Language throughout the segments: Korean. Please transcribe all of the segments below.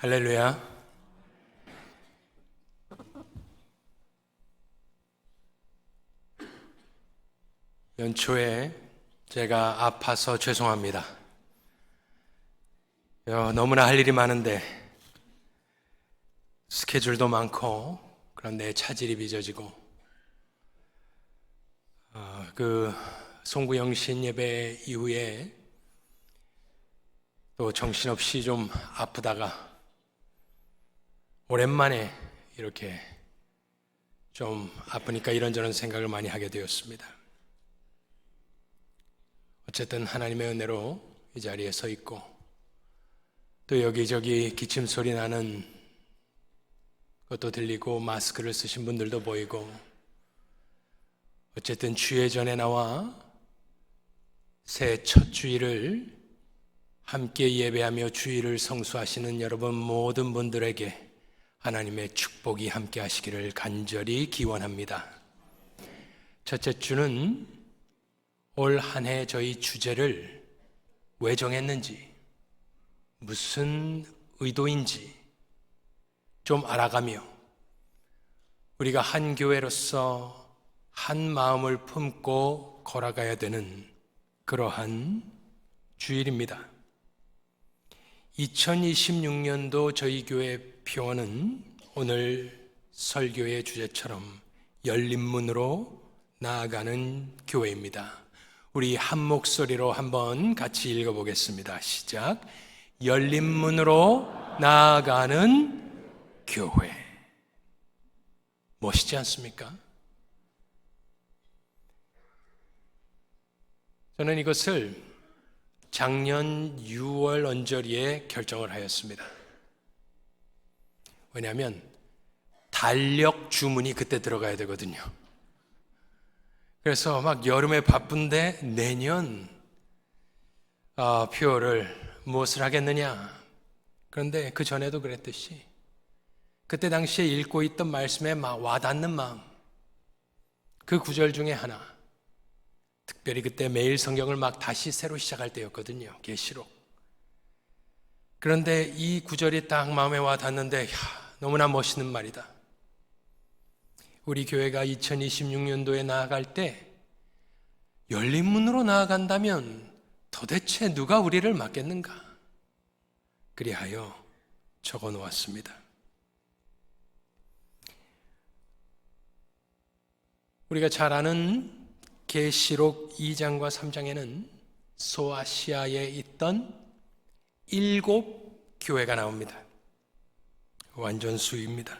할렐루야. 연초에 제가 아파서 죄송합니다. 너무나 할 일이 많은데 스케줄도 많고 그런데 차질이 빚어지고 그 송구영신 예배 이후에 또 정신없이 좀 아프다가 오랜만에 이렇게 좀 아프니까 이런저런 생각을 많이 하게 되었습니다. 어쨌든 하나님의 은혜로 이 자리에 서 있고 또 여기저기 기침 소리 나는 것도 들리고 마스크를 쓰신 분들도 보이고 어쨌든 주의 전에 나와 새해 첫 주일을 함께 예배하며 주일을 성수하시는 여러분 모든 분들에게 하나님의 축복이 함께 하시기를 간절히 기원합니다. 첫째 주는 올 한 해 저희 주제를 왜 정했는지, 무슨 의도인지 좀 알아가며 우리가 한 교회로서 한 마음을 품고 걸어가야 되는 그러한 주일입니다. 2026년도 저희 교회 표어는 오늘 설교의 주제처럼 열린 문으로 나아가는 교회입니다. 우리 한 목소리로 한번 같이 읽어보겠습니다. 시작. 열린 문으로 나아가는 교회. 멋있지 않습니까? 저는 이것을 작년 6월 언저리에 결정을 하였습니다. 왜냐하면 달력 주문이 그때 들어가야 되거든요. 그래서 막 여름에 바쁜데 내년 표를 무엇을 하겠느냐. 그런데 그 전에도 그랬듯이 그때 당시에 읽고 있던 말씀에 막 와닿는 마음, 그 구절 중에 하나, 특별히 그때 매일 성경을 막 다시 새로 시작할 때였거든요. 계시록. 그런데 이 구절이 딱 마음에 와닿는데 너무나 멋있는 말이다. 우리 교회가 2026년도에 나아갈 때 열린 문으로 나아간다면 도대체 누가 우리를 맡겠는가? 그리하여 적어 놓았습니다. 우리가 잘 아는 계시록 2장과 3장에는 소아시아에 있던 7 교회가 나옵니다. 완전 수입니다.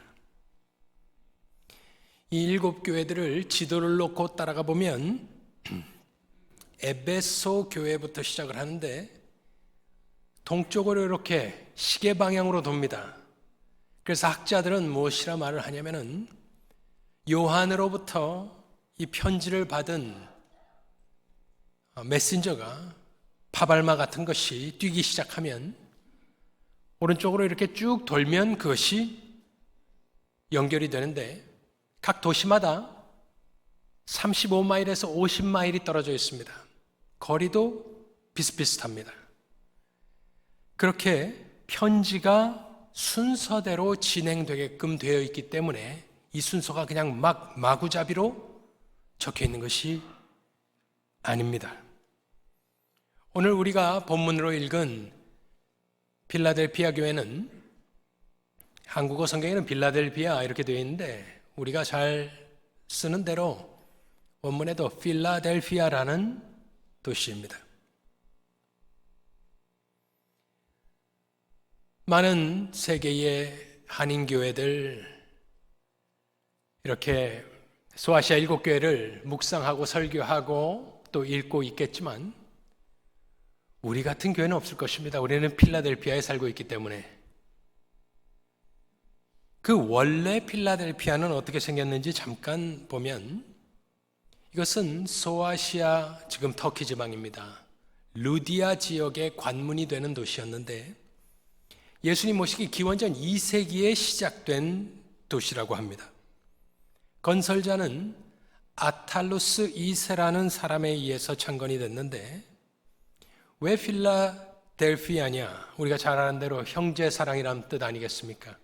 이 7 교회들을 지도를 놓고 따라가 보면 에베소 교회부터 시작을 하는데 동쪽으로 이렇게 시계 방향으로 돕니다. 그래서 학자들은 무엇이라 말을 하냐면은 요한으로부터 이 편지를 받은 메신저가 파발마 같은 것이 뛰기 시작하면 오른쪽으로 이렇게 쭉 돌면 그것이 연결이 되는데 각 도시마다 35마일에서 50마일이 떨어져 있습니다. 거리도 비슷비슷합니다. 그렇게 편지가 순서대로 진행되게끔 되어 있기 때문에 이 순서가 그냥 막 마구잡이로 적혀 있는 것이 아닙니다. 오늘 우리가 본문으로 읽은 필라델피아 교회는 한국어 성경에는 빌라델피아 이렇게 되어 있는데 우리가 잘 쓰는 대로 원문에도 필라델피아라는 도시입니다. 많은 세계의 한인교회들 이렇게 소아시아 7 교회를 묵상하고 설교하고 또 읽고 있겠지만 우리 같은 교회는 없을 것입니다. 우리는 필라델피아에 살고 있기 때문에. 그 원래 필라델피아는 어떻게 생겼는지 잠깐 보면 이것은 소아시아, 지금 터키 지방입니다. 루디아 지역의 관문이 되는 도시였는데 예수님 모시기 기원전 2세기에 시작된 도시라고 합니다. 건설자는 아탈루스 2세라는 사람에 의해서 창건이 됐는데 왜 필라델피아냐, 우리가 잘 아는 대로 형제 사랑이란 뜻 아니겠습니까?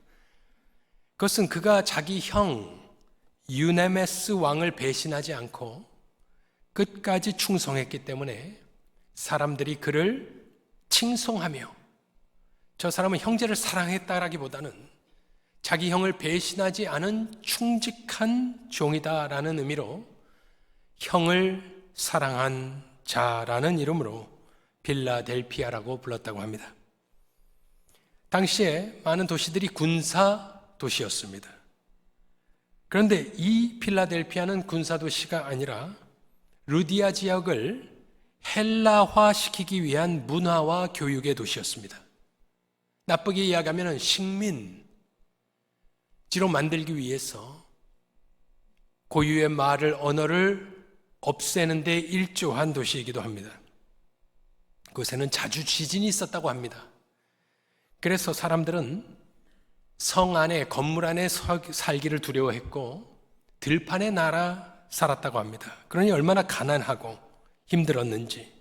그것은 그가 자기 형 유네메스 왕을 배신하지 않고 끝까지 충성했기 때문에 사람들이 그를 칭송하며, 저 사람은 형제를 사랑했다라기보다는 자기 형을 배신하지 않은 충직한 종이다라는 의미로 형을 사랑한 자라는 이름으로 필라델피아라고 불렀다고 합니다. 당시에 많은 도시들이 군사 도시였습니다. 그런데 이 필라델피아는 군사 도시가 아니라 루디아 지역을 헬라화시키기 위한 문화와 교육의 도시였습니다. 나쁘게 이야기하면 식민지로 만들기 위해서 고유의 말을, 언어를 없애는 데 일조한 도시이기도 합니다. 그곳에는 자주 지진이 있었다고 합니다. 그래서 사람들은 성 안에, 건물 안에 살기를 두려워했고 들판에 날아 살았다고 합니다. 그러니 얼마나 가난하고 힘들었는지.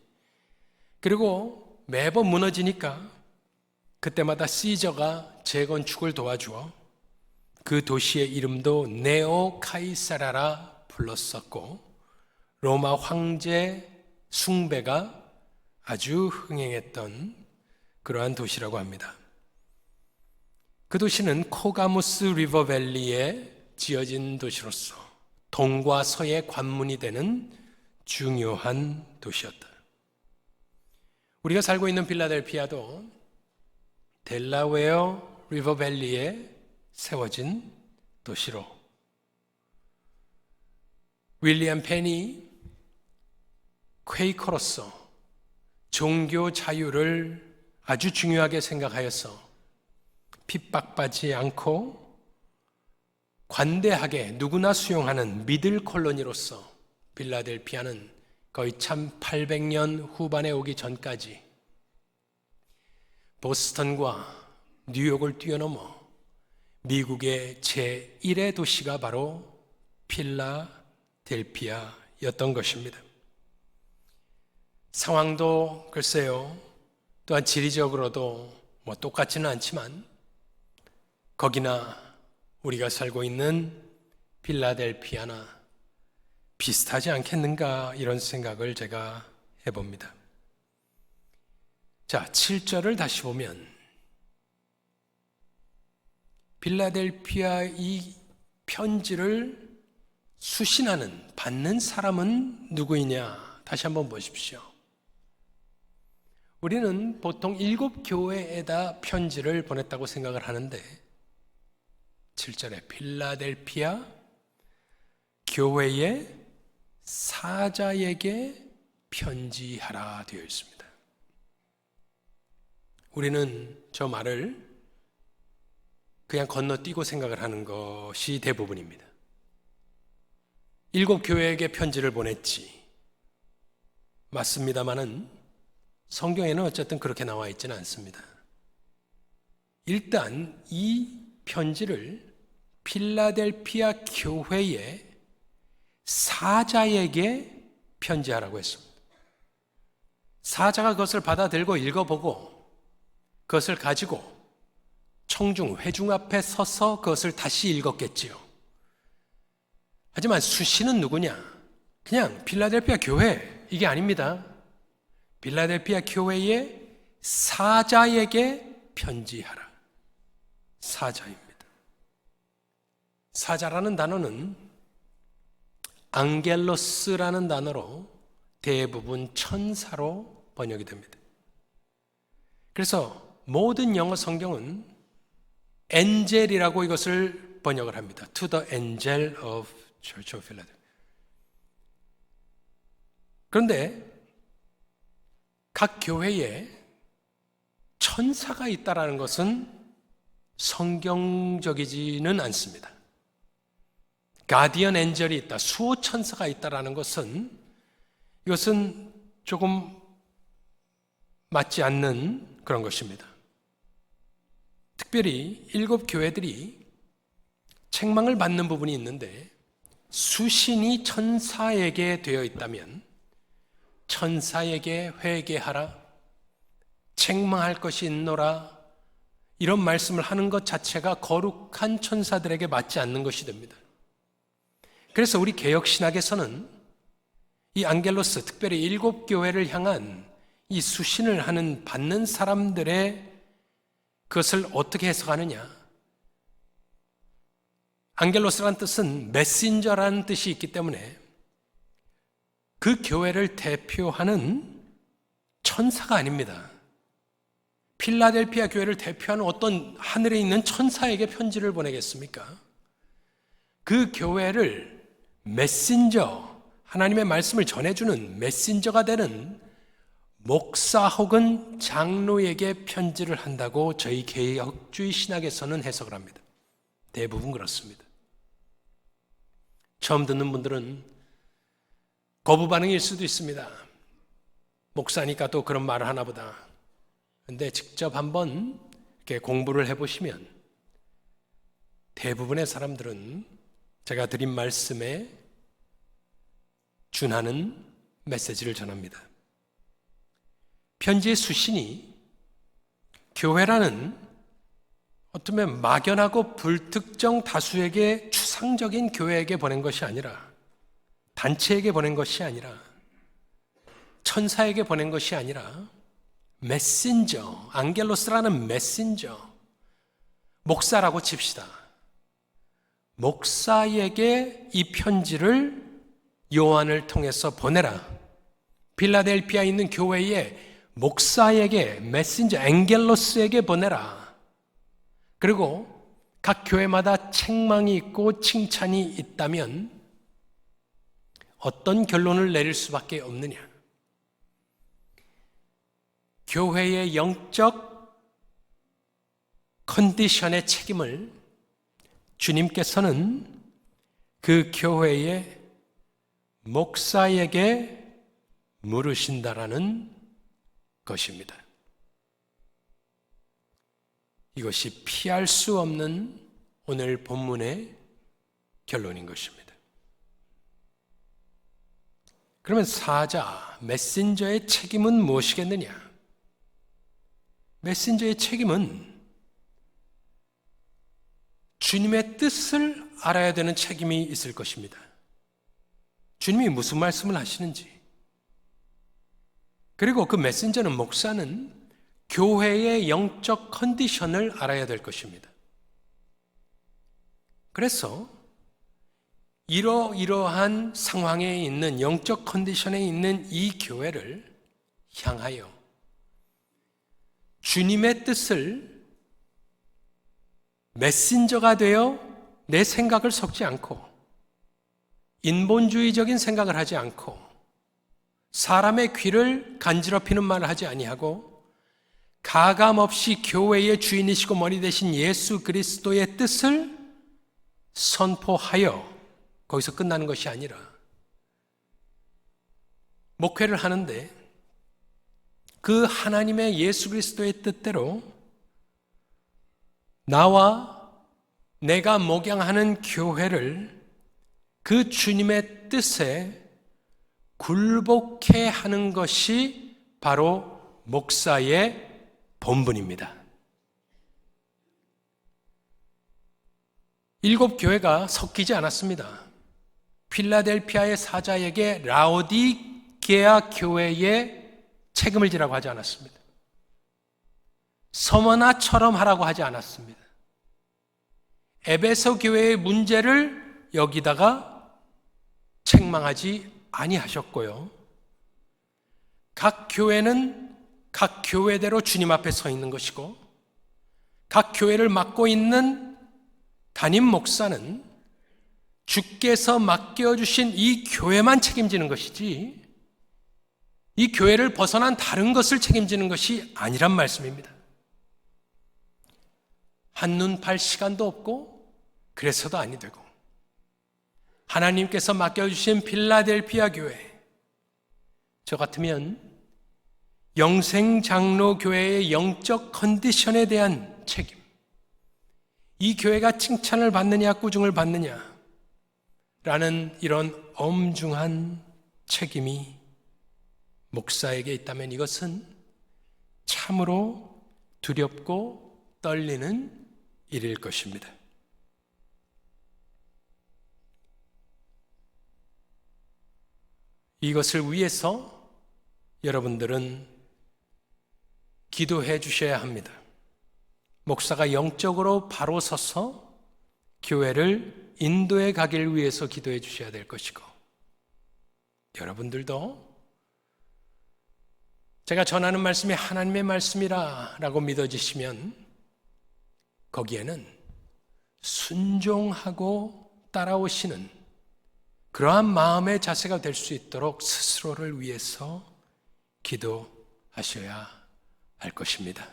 그리고 매번 무너지니까 그때마다 시저가 재건축을 도와주어 그 도시의 이름도 네오 카이사라라 불렀었고, 로마 황제 숭배가 아주 흥행했던 그러한 도시라고 합니다. 그 도시는 코가무스 리버밸리에 지어진 도시로서 동과 서의 관문이 되는 중요한 도시였다. 우리가 살고 있는 필라델피아도 델라웨어 리버밸리에 세워진 도시로, 윌리엄 펜이 퀘이커로서 종교 자유를 아주 중요하게 생각하여서 핍박받지 않고 관대하게 누구나 수용하는 미들 콜로니로서 필라델피아는 거의 1800년 후반에 오기 전까지 보스턴과 뉴욕을 뛰어넘어 미국의 제1의 도시가 바로 필라델피아였던 것입니다. 상황도 글쎄요, 또한 지리적으로도 똑같지는 않지만 거기나 우리가 살고 있는 필라델피아나 비슷하지 않겠는가, 이런 생각을 제가 해봅니다. 자, 7절을 다시 보면 필라델피아 이 편지를 수신하는, 받는 사람은 누구이냐, 다시 한번 보십시오. 우리는 보통 7 교회에다 편지를 보냈다고 생각을 하는데 7절에 필라델피아 교회의 사자에게 편지하라 되어 있습니다. 우리는 저 말을 그냥 건너뛰고 생각을 하는 것이 대부분입니다. 7 교회에게 편지를 보냈지, 맞습니다마는 성경에는 어쨌든 그렇게 나와 있지는 않습니다. 일단 이 편지를 필라델피아 교회의 사자에게 편지하라고 했습니다. 사자가 그것을 받아들고 읽어보고 그것을 가지고 청중, 회중 앞에 서서 그것을 다시 읽었겠지요. 하지만 수신은 누구냐? 그냥 필라델피아 교회, 이게 아닙니다. 필라델피아 교회의 사자에게 편지하라. 사자입니다. 사자라는 단어는 앙겔로스라는 단어로 대부분 천사로 번역이 됩니다. 그래서 모든 영어 성경은 엔젤이라고 이것을 번역을 합니다. To the angel of Church of Philadelphia. 그런데 각 교회에 천사가 있다라는 것은 성경적이지는 않습니다. 가디언 엔젤이 있다, 수호 천사가 있다라는 것은, 이것은 조금 맞지 않는 그런 것입니다. 특별히 7 교회들이 책망을 받는 부분이 있는데 수신이 천사에게 되어 있다면 천사에게 회개하라, 책망할 것이 있노라, 이런 말씀을 하는 것 자체가 거룩한 천사들에게 맞지 않는 것이 됩니다. 그래서 우리 개혁신학에서는 이 앙겔로스, 특별히 7교회를 향한 이 수신을 받는 사람들의 그것을 어떻게 해석하느냐. 앙겔로스라는 뜻은 메신저라는 뜻이 있기 때문에 그 교회를 대표하는 천사가 아닙니다. 필라델피아 교회를 대표하는 어떤 하늘에 있는 천사에게 편지를 보내겠습니까? 그 교회를 메신저, 하나님의 말씀을 전해주는 메신저가 되는 목사 혹은 장로에게 편지를 한다고 저희 개혁주의 신학에서는 해석을 합니다. 대부분 그렇습니다. 처음 듣는 분들은 거부 반응일 수도 있습니다. 목사니까 또 그런 말을 하나 보다. 근데 직접 한번 이렇게 공부를 해보시면 대부분의 사람들은 제가 드린 말씀에 준하는 메시지를 전합니다. 편지의 수신이 교회라는 어쩌면 막연하고 불특정 다수에게 추상적인 교회에게 보낸 것이 아니라, 단체에게 보낸 것이 아니라, 천사에게 보낸 것이 아니라 메신저, 앙겔로스라는 메신저, 목사라고 칩시다. 목사에게 이 편지를 요한을 통해서 보내라. 필라델피아에 있는 교회에 목사에게, 메신저, 앙겔로스에게 보내라. 그리고 각 교회마다 책망이 있고 칭찬이 있다면 어떤 결론을 내릴 수밖에 없느냐. 교회의 영적 컨디션의 책임을 주님께서는 그 교회의 목사에게 물으신다라는 것입니다. 이것이 피할 수 없는 오늘 본문의 결론인 것입니다. 그러면 사자, 메신저의 책임은 무엇이겠느냐? 메신저의 책임은 주님의 뜻을 알아야 되는 책임이 있을 것입니다. 주님이 무슨 말씀을 하시는지, 그리고 그 메신저는, 목사는 교회의 영적 컨디션을 알아야 될 것입니다. 그래서 이러이러한 상황에 있는, 영적 컨디션에 있는 이 교회를 향하여 주님의 뜻을 메신저가 되어 내 생각을 섞지 않고, 인본주의적인 생각을 하지 않고, 사람의 귀를 간지럽히는 말을 하지 아니하고, 가감없이 교회의 주인이시고 머리 되신 예수 그리스도의 뜻을 선포하여 거기서 끝나는 것이 아니라, 목회를 하는데 그 하나님의 예수 그리스도의 뜻대로 나와 내가 목양하는 교회를 그 주님의 뜻에 굴복해 하는 것이 바로 목사의 본분입니다. 7교회가 섞이지 않았습니다. 필라델피아의 사자에게 라오디게아 교회의 책임을 지라고 하지 않았습니다. 서머나처럼 하라고 하지 않았습니다. 에베소 교회의 문제를 여기다가 책망하지 아니하셨고요. 각 교회는 각 교회대로 주님 앞에 서 있는 것이고, 각 교회를 맡고 있는 담임 목사는 주께서 맡겨주신 이 교회만 책임지는 것이지, 이 교회를 벗어난 다른 것을 책임지는 것이 아니란 말씀입니다. 한눈 팔 시간도 없고 그래서도 아니 되고, 하나님께서 맡겨주신 필라델피아 교회, 저 같으면 영생장로교회의 영적 컨디션에 대한 책임, 이 교회가 칭찬을 받느냐 꾸중을 받느냐 라는 이런 엄중한 책임이 목사에게 있다면, 이것은 참으로 두렵고 떨리는 일일 것입니다. 이것을 위해서 여러분들은 기도해 주셔야 합니다. 목사가 영적으로 바로 서서 교회를 인도해 가길 위해서 기도해 주셔야 될 것이고, 여러분들도 제가 전하는 말씀이 하나님의 말씀이라 라고 믿어지시면 거기에는 순종하고 따라오시는 그러한 마음의 자세가 될 수 있도록 스스로를 위해서 기도하셔야 할 것입니다.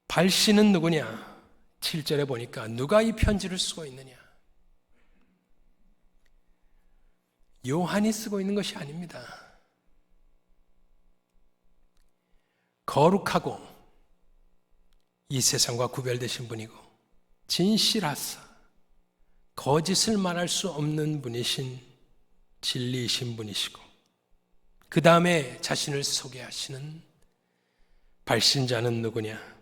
발신은 누구냐? 7절에 보니까 누가 이 편지를 쓰고 있느냐? 요한이 쓰고 있는 것이 아닙니다. 거룩하고 이 세상과 구별되신 분이고 진실하사 거짓을 말할 수 없는 분이신 진리이신 분이시고, 그 다음에 자신을 소개하시는 발신자는 누구냐?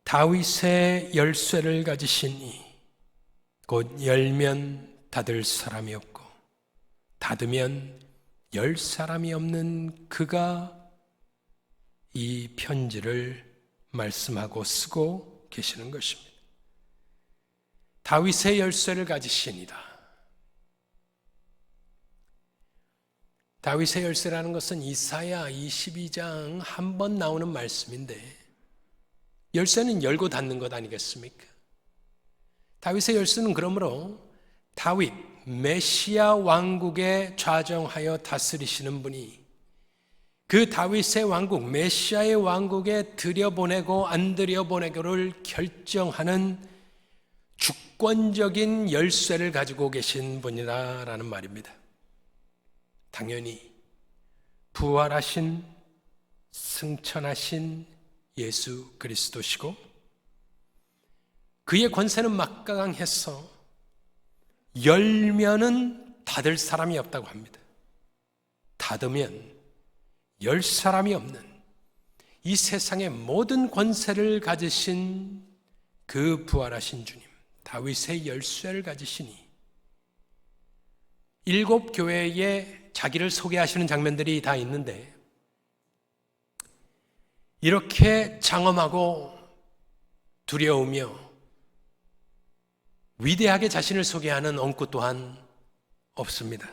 다윗의 열쇠를 가지신 이, 곧 열면 닫을 사람이 없고 닫으면 열 사람이 없는 그가 이 편지를 말씀하고 쓰고 계시는 것입니다. 다윗의 열쇠를 가지시니라. 다윗의 열쇠라는 것은 이사야 22장 한 번 나오는 말씀인데, 열쇠는 열고 닫는 것 아니겠습니까? 다윗의 열쇠는 그러므로 다윗 메시아 왕국에 좌정하여 다스리시는 분이 그 다윗의 왕국, 메시아의 왕국에 들여보내고 안 들여보내고를 결정하는 주권적인 열쇠를 가지고 계신 분이라는 말입니다. 당연히 부활하신, 승천하신 예수 그리스도시고, 그의 권세는 막강해서 열면은 닫을 사람이 없다고 합니다. 닫으면 열 사람이 없는 이 세상의 모든 권세를 가지신 그 부활하신 주님, 다윗의 열쇠를 가지시니 7 교회에 자기를 소개하시는 장면들이 다 있는데, 이렇게 장엄하고 두려우며 위대하게 자신을 소개하는 엉구 또한 없습니다.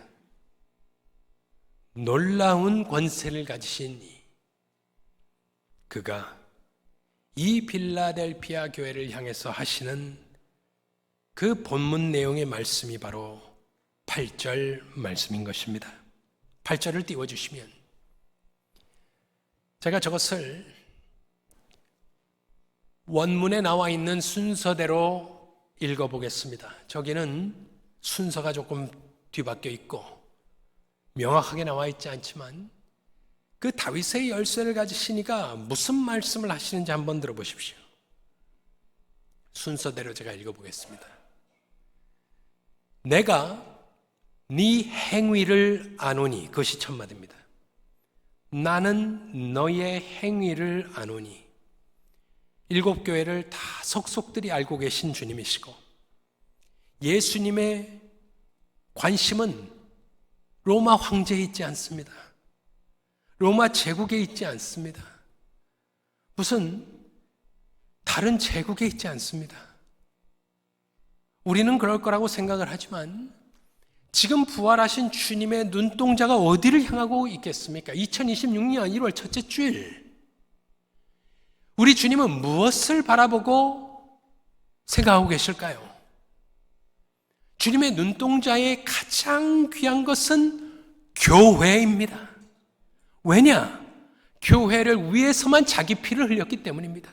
놀라운 권세를 가지신 그가 이 빌라델피아 교회를 향해서 하시는 그 본문 내용의 말씀이 바로 8절 말씀인 것입니다. 8절을 띄워주시면 제가 저것을 원문에 나와 있는 순서대로 읽어보겠습니다. 저기는 순서가 조금 뒤바뀌어 있고 명확하게 나와 있지 않지만 그 다윗의 열쇠를 가지시니까 무슨 말씀을 하시는지 한번 들어보십시오. 순서대로 제가 읽어보겠습니다. 내가 네 행위를 아노니, 그것이 첫 마디입니다. 나는 너의 행위를 아노니. 7 교회를 다 속속들이 알고 계신 주님이시고, 예수님의 관심은 로마 황제에 있지 않습니다. 로마 제국에 있지 않습니다. 무슨 다른 제국에 있지 않습니다. 우리는 그럴 거라고 생각을 하지만 지금 부활하신 주님의 눈동자가 어디를 향하고 있겠습니까? 2026년 1월 첫째 주일, 우리 주님은 무엇을 바라보고 생각하고 계실까요? 주님의 눈동자의 가장 귀한 것은 교회입니다. 왜냐? 교회를 위해서만 자기 피를 흘렸기 때문입니다.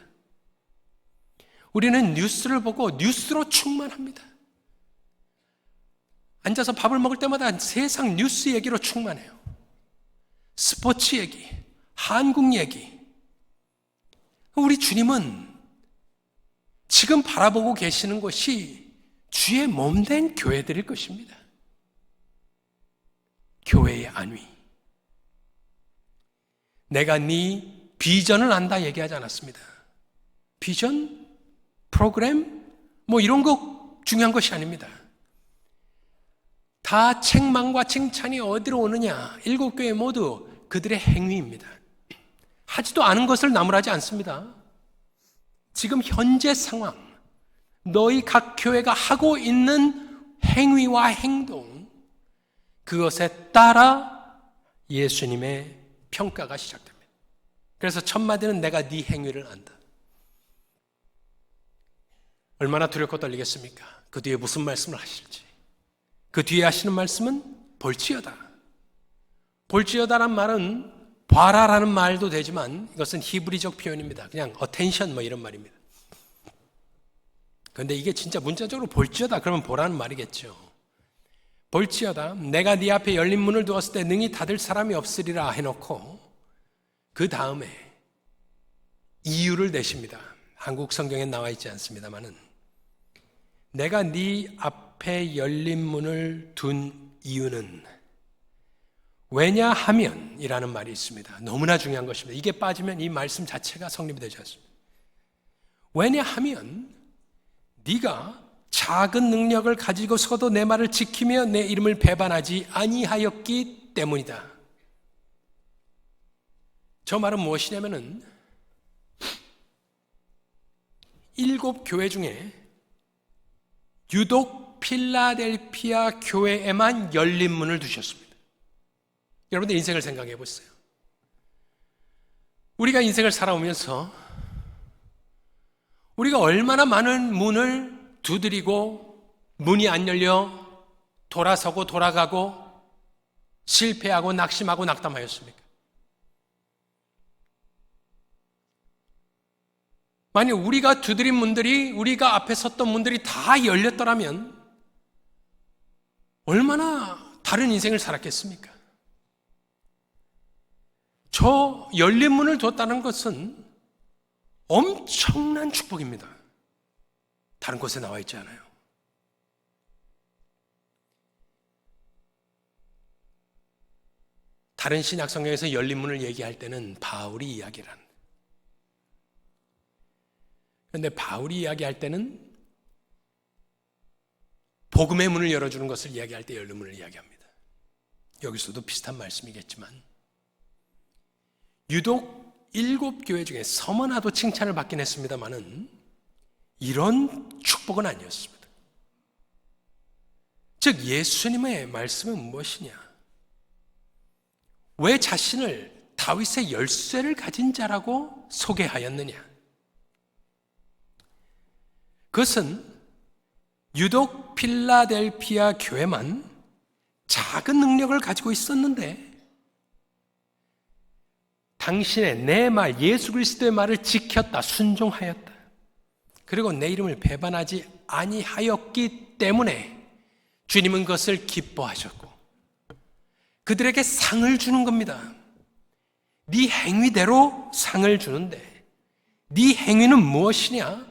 우리는 뉴스를 보고 뉴스로 충만합니다. 앉아서 밥을 먹을 때마다 세상 뉴스 얘기로 충만해요. 스포츠 얘기, 한국 얘기. 우리 주님은 지금 바라보고 계시는 것이 주의 몸된 교회들일 것입니다. 교회의 안위, 내가 네 비전을 안다 얘기하지 않았습니다. 비전, 프로그램, 이런 거 중요한 것이 아닙니다. 다 책망과 칭찬이 어디로 오느냐? 7교회 모두 그들의 행위입니다. 하지도 않은 것을 나무라지 않습니다. 지금 현재 상황, 너희 각 교회가 하고 있는 행위와 행동, 그것에 따라 예수님의 평가가 시작됩니다. 그래서 첫 마디는 내가 네 행위를 안다. 얼마나 두렵고 떨리겠습니까? 그 뒤에 무슨 말씀을 하실지. 그 뒤에 하시는 말씀은 볼지어다. 볼지어다란 말은 봐라라는 말도 되지만 이것은 히브리적 표현입니다. 그냥 attention 이런 말입니다. 그런데 이게 진짜 문자적으로 볼지어다 그러면 보라는 말이겠죠. 볼지어다 내가 네 앞에 열린 문을 두었을 때 능히 닫을 사람이 없으리라 해놓고 그 다음에 이유를 대십니다. 한국 성경엔 나와 있지 않습니다만은 내가 네 앞에 열린 문을 둔 이유는 왜냐하면 이라는 말이 있습니다. 너무나 중요한 것입니다. 이게 빠지면 이 말씀 자체가 성립이 되지 않습니다. 왜냐하면 네가 작은 능력을 가지고서도 내 말을 지키며 내 이름을 배반하지 아니하였기 때문이다. 저 말은 무엇이냐면은 7교회 중에 유독 필라델피아 교회에만 열린 문을 두셨습니다. 여러분들 인생을 생각해 보세요. 우리가 인생을 살아오면서 우리가 얼마나 많은 문을 두드리고 문이 안 열려 돌아서고 돌아가고 실패하고 낙심하고 낙담하였습니까? 만약 우리가 두드린 문들이 우리가 앞에 섰던 문들이 다 열렸더라면 얼마나 다른 인생을 살았겠습니까? 저 열린 문을 뒀다는 것은 엄청난 축복입니다. 다른 곳에 나와 있지 않아요. 다른 신약 성경에서 열린 문을 얘기할 때는 바울이 이야기를 합니다. 그런데 바울이 이야기할 때는 복음의 문을 열어주는 것을 이야기할 때 열린 문을 이야기합니다. 여기서도 비슷한 말씀이겠지만 유독 7교회 중에 서머나도 칭찬을 받긴 했습니다마는 이런 축복은 아니었습니다. 즉 예수님의 말씀은 무엇이냐? 왜 자신을 다윗의 열쇠를 가진 자라고 소개하였느냐? 그것은 유독 필라델피아 교회만 작은 능력을 가지고 있었는데 당신의 내 말, 예수 그리스도의 말을 지켰다, 순종하였다. 그리고 내 이름을 배반하지 아니하였기 때문에 주님은 그것을 기뻐하셨고 그들에게 상을 주는 겁니다. 네 행위대로 상을 주는데 네 행위는 무엇이냐?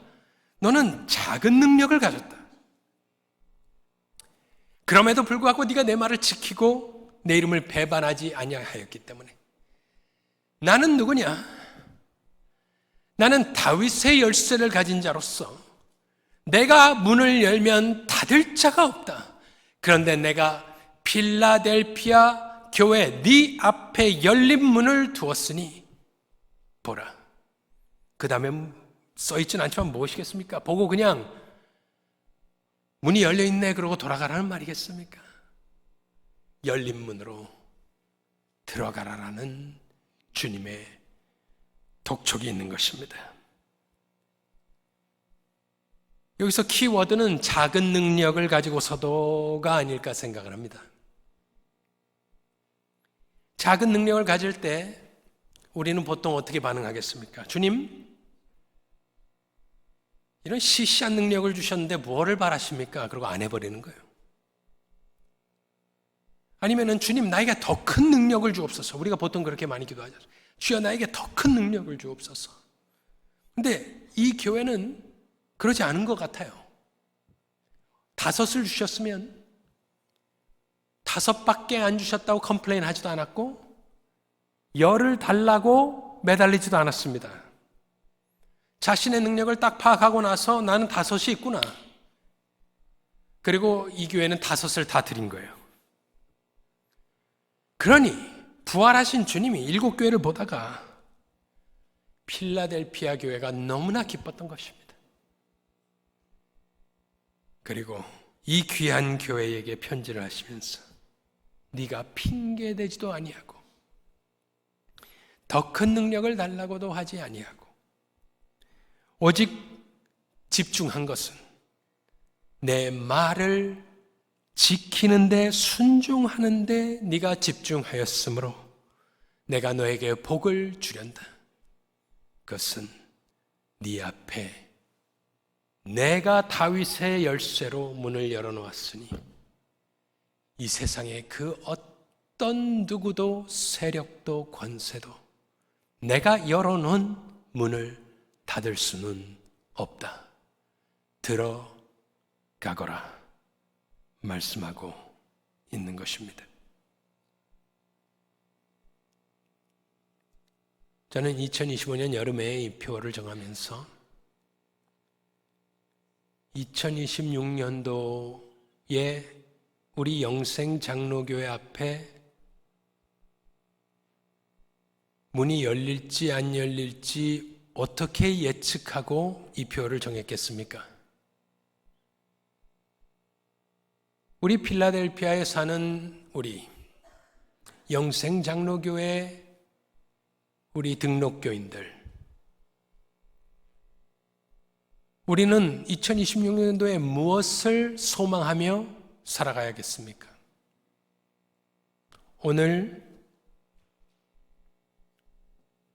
너는 작은 능력을 가졌다. 그럼에도 불구하고 네가 내 말을 지키고 내 이름을 배반하지 아니하였기 때문에 나는 누구냐? 나는 다윗의 열쇠를 가진 자로서 내가 문을 열면 닫을 자가 없다. 그런데 내가 필라델피아 교회 네 앞에 열린 문을 두었으니 보라. 그 다음에 써있진 않지만 무엇이겠습니까? 보고 그냥 문이 열려있네 그러고 돌아가라는 말이겠습니까? 열린 문으로 들어가라라는 주님의 독촉이 있는 것입니다. 여기서 키워드는 작은 능력을 가지고서도가 아닐까 생각을 합니다. 작은 능력을 가질 때 우리는 보통 어떻게 반응하겠습니까? 주님, 이런 시시한 능력을 주셨는데 뭐를 바라십니까? 그러고 안 해버리는 거예요. 아니면은 주님 나에게 더 큰 능력을 주옵소서. 우리가 보통 그렇게 많이 기도하죠. 주여 나에게 더 큰 능력을 주옵소서. 근데 이 교회는 그러지 않은 것 같아요. 5을 주셨으면 5밖에 안 주셨다고 컴플레인 하지도 않았고 열을 달라고 매달리지도 않았습니다. 자신의 능력을 딱 파악하고 나서 나는 5이 있구나. 그리고 이 교회는 5을 다 드린 거예요. 그러니 부활하신 주님이 7교회를 보다가 필라델피아 교회가 너무나 기뻤던 것입니다. 그리고 이 귀한 교회에게 편지를 하시면서 네가 핑계대지도 아니하고 더 큰 능력을 달라고도 하지 아니하고 오직 집중한 것은 내 말을 지키는데 순종하는데 네가 집중하였으므로 내가 너에게 복을 주련다. 그것은 네 앞에 내가 다윗의 열쇠로 문을 열어놓았으니 이 세상에 그 어떤 누구도 세력도 권세도 내가 열어놓은 문을 닫을 수는 없다. 들어가거라 말씀하고 있는 것입니다. 저는 2025년 여름에 이 표를 정하면서 2026년도에 우리 영생장로교회 앞에 문이 열릴지 안 열릴지 어떻게 예측하고 이 표를 정했겠습니까? 우리 필라델피아에 사는 우리 영생장로교회 우리 등록교인들, 우리는 2026년도에 무엇을 소망하며 살아가야겠습니까? 오늘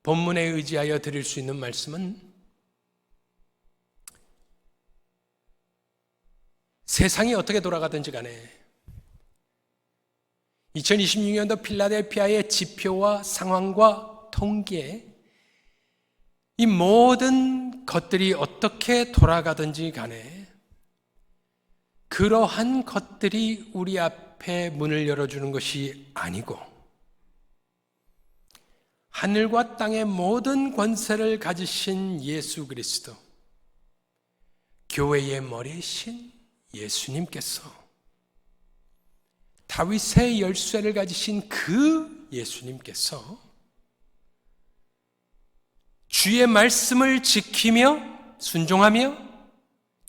본문에 의지하여 드릴 수 있는 말씀은 세상이 어떻게 돌아가든지 간에 2026년도 필라델피아의 지표와 상황과 통계에 이 모든 것들이 어떻게 돌아가든지 간에 그러한 것들이 우리 앞에 문을 열어주는 것이 아니고 하늘과 땅의 모든 권세를 가지신 예수 그리스도, 교회의 머리이신 예수님께서, 다윗의 열쇠를 가지신 그 예수님께서 주의 말씀을 지키며 순종하며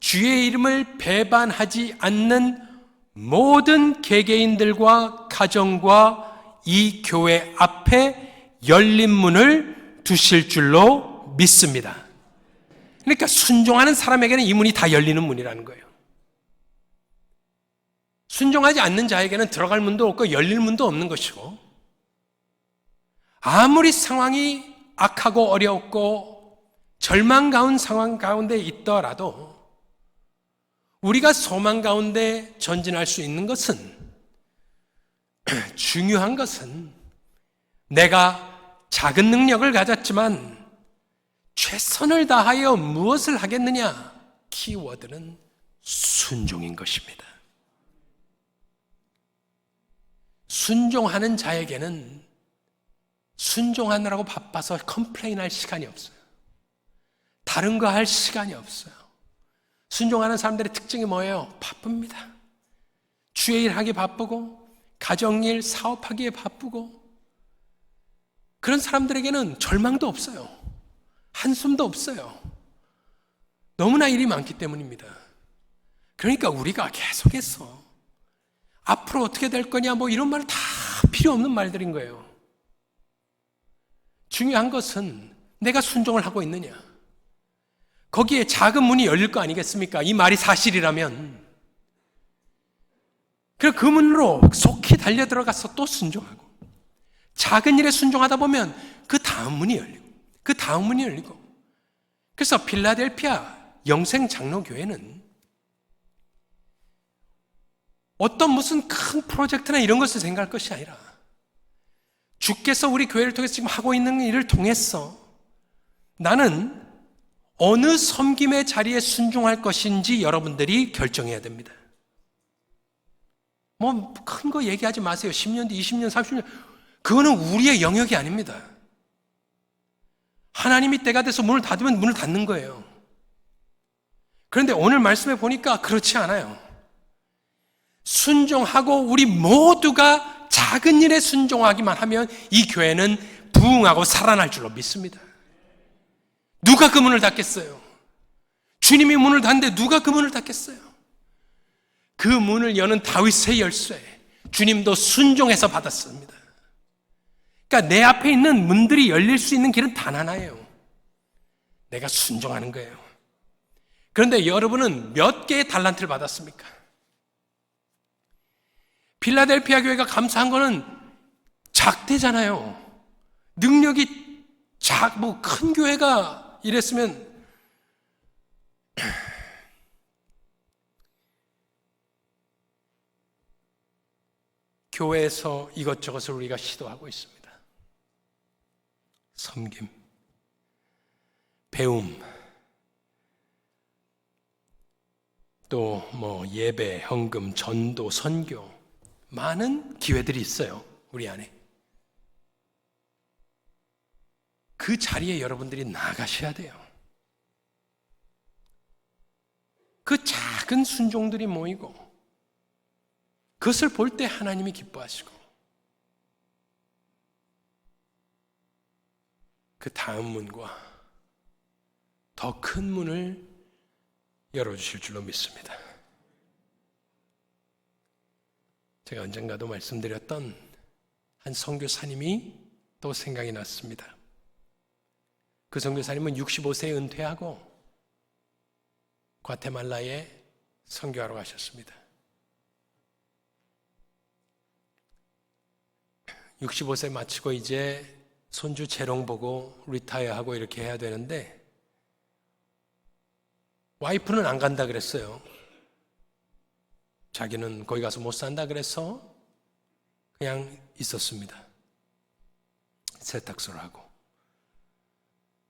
주의 이름을 배반하지 않는 모든 개개인들과 가정과 이 교회 앞에 열린 문을 두실 줄로 믿습니다. 그러니까 순종하는 사람에게는 이 문이 다 열리는 문이라는 거예요. 순종하지 않는 자에게는 들어갈 문도 없고 열릴 문도 없는 것이고, 아무리 상황이 악하고 어렵고 절망 가운 상황 가운데 있더라도 우리가 소망 가운데 전진할 수 있는 것은, 중요한 것은 내가 작은 능력을 가졌지만 최선을 다하여 무엇을 하겠느냐? 키워드는 순종인 것입니다. 순종하는 자에게는 순종하느라고 바빠서 컴플레인할 시간이 없어요. 다른 거 할 시간이 없어요. 순종하는 사람들의 특징이 뭐예요? 바쁩니다. 주의 일 하기 바쁘고 가정일, 사업하기에 바쁘고, 그런 사람들에게는 절망도 없어요. 한숨도 없어요. 너무나 일이 많기 때문입니다. 그러니까 우리가 계속해서 앞으로 어떻게 될 거냐 뭐 이런 말 다 필요 없는 말들인 거예요. 중요한 것은 내가 순종을 하고 있느냐. 거기에 작은 문이 열릴 거 아니겠습니까? 이 말이 사실이라면. 그래서 그 문으로 속히 달려 들어가서 또 순종하고, 작은 일에 순종하다 보면 그 다음 문이 열리고 그 다음 문이 열리고. 그래서 필라델피아 영생장로교회는 어떤 무슨 큰 프로젝트나 이런 것을 생각할 것이 아니라 주께서 우리 교회를 통해서 지금 하고 있는 일을 통해서 나는 어느 섬김의 자리에 순종할 것인지 여러분들이 결정해야 됩니다. 뭐 큰 거 얘기하지 마세요. 10년 뒤, 20년, 30년 그거는 우리의 영역이 아닙니다. 하나님이 때가 돼서 문을 닫으면 문을 닫는 거예요. 그런데 오늘 말씀에 보니까 그렇지 않아요. 순종하고 우리 모두가 작은 일에 순종하기만 하면 이 교회는 부흥하고 살아날 줄로 믿습니다. 누가 그 문을 닫겠어요? 주님이 문을 닫는데 누가 그 문을 닫겠어요? 그 문을 여는 다윗의 열쇠, 주님도 순종해서 받았습니다. 그러니까 내 앞에 있는 문들이 열릴 수 있는 길은 단 하나예요. 내가 순종하는 거예요. 그런데 여러분은 몇 개의 달란트를 받았습니까? 필라델피아 교회가 감사한 거는 작대잖아요. 능력이 큰 교회가 이랬으면 교회에서 이것저것을 우리가 시도하고 있습니다. 섬김, 배움, 또 예배, 헌금, 전도, 선교, 많은 기회들이 있어요. 우리 안에. 그 자리에 여러분들이 나가셔야 돼요. 그 작은 순종들이 모이고 그것을 볼 때 하나님이 기뻐하시고 그 다음 문과 더 큰 문을 열어주실 줄로 믿습니다. 제가 언젠가도 말씀드렸던 한 선교사님이 또 생각이 났습니다. 그 선교사님은 65세에 은퇴하고 과테말라에 선교하러 가셨습니다. 65세 마치고 이제 손주 재롱 보고 리타이어하고 이렇게 해야 되는데 와이프는 안 간다 그랬어요. 자기는 거기 가서 못 산다 그래서 그냥 있었습니다. 세탁소를 하고.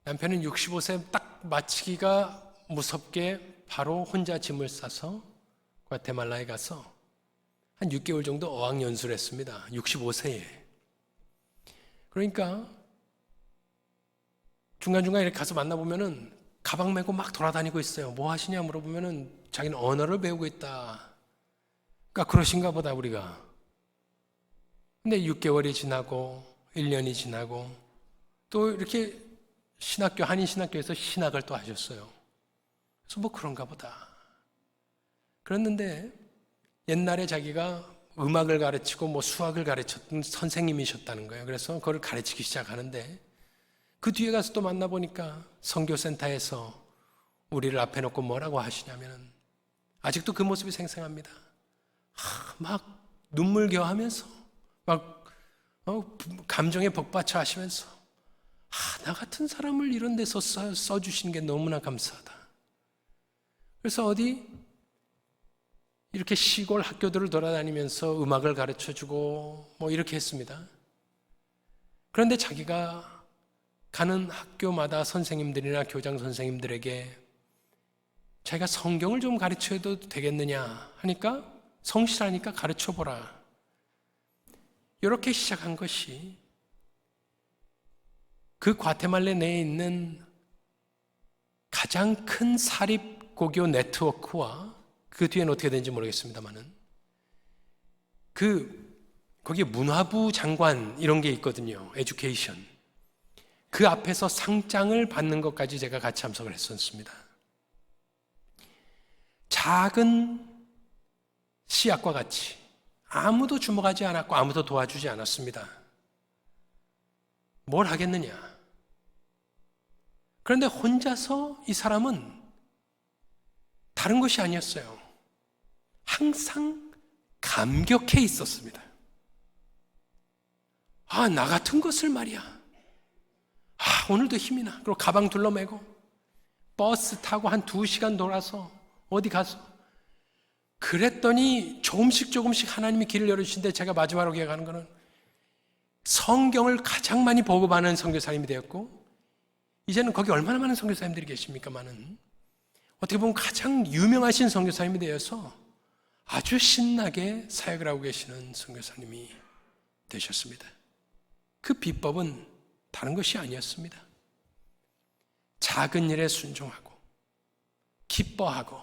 남편은 65세 딱 마치기가 무섭게 바로 혼자 짐을 싸서 과테말라에 가서 한 6개월 정도 어학연수를 했습니다. 65세에. 그러니까 중간중간 이렇게 가서 만나보면은 가방 메고 막 돌아다니고 있어요. 뭐 하시냐 물어보면은 자기는 언어를 배우고 있다. 그러니까 그러신가 보다 우리가. 근데 6개월이 지나고 1년이 지나고 또 이렇게 신학교, 한인신학교에서 신학을 또 하셨어요. 그래서 뭐 그런가 보다. 그랬는데 옛날에 자기가 음악을 가르치고 뭐 수학을 가르쳤던 선생님이셨다는 거예요. 그래서 그걸 가르치기 시작하는데 그 뒤에 가서 또 만나보니까 선교센터에서 우리를 앞에 놓고 뭐라고 하시냐면 아직도 그 모습이 생생합니다. 막 눈물겨하면서 막 감정에 복받쳐 하시면서 나 같은 사람을 이런 데서 써주시는 게 너무나 감사하다. 그래서 어디 이렇게 시골 학교들을 돌아다니면서 음악을 가르쳐주고 뭐 이렇게 했습니다. 그런데 자기가 가는 학교마다 선생님들이나 교장 선생님들에게 자기가 성경을 좀 가르쳐도 되겠느냐 하니까 성실하니까 가르쳐보라. 이렇게 시작한 것이 그 과테말라 내에 있는 가장 큰 사립고교 네트워크와 그 뒤에는 어떻게 되는지 모르겠습니다만은 거기에 문화부 장관 이런 게 있거든요. 에듀케이션. 그 앞에서 상장을 받는 것까지 제가 같이 참석을 했었습니다. 작은 씨앗과 같이 아무도 주목하지 않았고 아무도 도와주지 않았습니다. 뭘 하겠느냐? 그런데 혼자서 이 사람은 다른 것이 아니었어요. 항상 감격해 있었습니다. 나 같은 것을 말이야. 오늘도 힘이 나. 그리고 가방 둘러매고 버스 타고 한 2시간 돌아서 어디 가서 그랬더니 조금씩 하나님이 길을 열어주신데 제가 마지막으로 기억하는 거는 성경을 가장 많이 보고받는 선교사님이 되었고 이제는 거기 얼마나 많은 선교사님들이 계십니까만은 어떻게 보면 가장 유명하신 선교사님이 되어서 아주 신나게 사역을 하고 계시는 선교사님이 되셨습니다. 그 비법은 다른 것이 아니었습니다. 작은 일에 순종하고 기뻐하고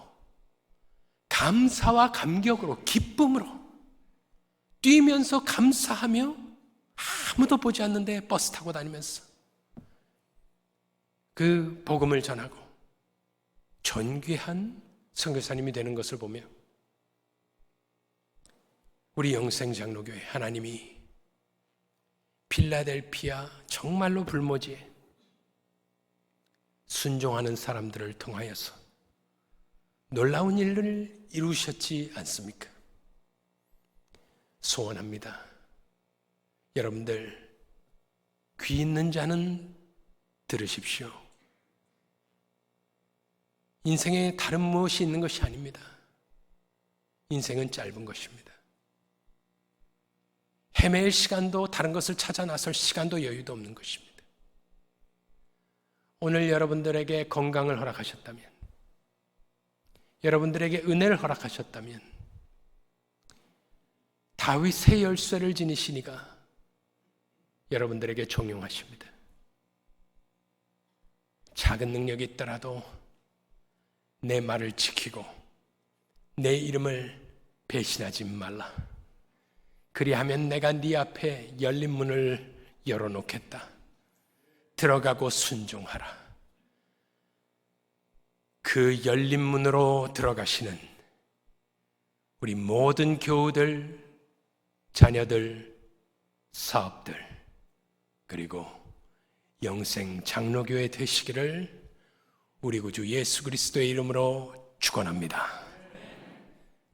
감사와 감격으로 기쁨으로 뛰면서 감사하며 아무도 보지 않는데 버스 타고 다니면서 그 복음을 전하고 존귀한 선교사님이 되는 것을 보며 우리 영생장로교회 하나님이 필라델피아 정말로 불모지에 순종하는 사람들을 통하여서 놀라운 일을 이루셨지 않습니까? 소원합니다. 여러분들 귀 있는 자는 들으십시오. 인생에 다른 무엇이 있는 것이 아닙니다. 인생은 짧은 것입니다. 헤맬 시간도 다른 것을 찾아 나설 시간도 여유도 없는 것입니다. 오늘 여러분들에게 건강을 허락하셨다면, 여러분들에게 은혜를 허락하셨다면 다윗 새 열쇠를 지니시니가 여러분들에게 종용하십니다. 작은 능력이 있더라도 내 말을 지키고 내 이름을 배신하지 말라. 그리하면 내가 네 앞에 열린 문을 열어놓겠다. 들어가고 순종하라. 그 열린 문으로 들어가시는 우리 모든 교우들, 자녀들, 사업들, 그리고 영생 장로교회 되시기를 우리 구주 예수 그리스도의 이름으로 축원합니다.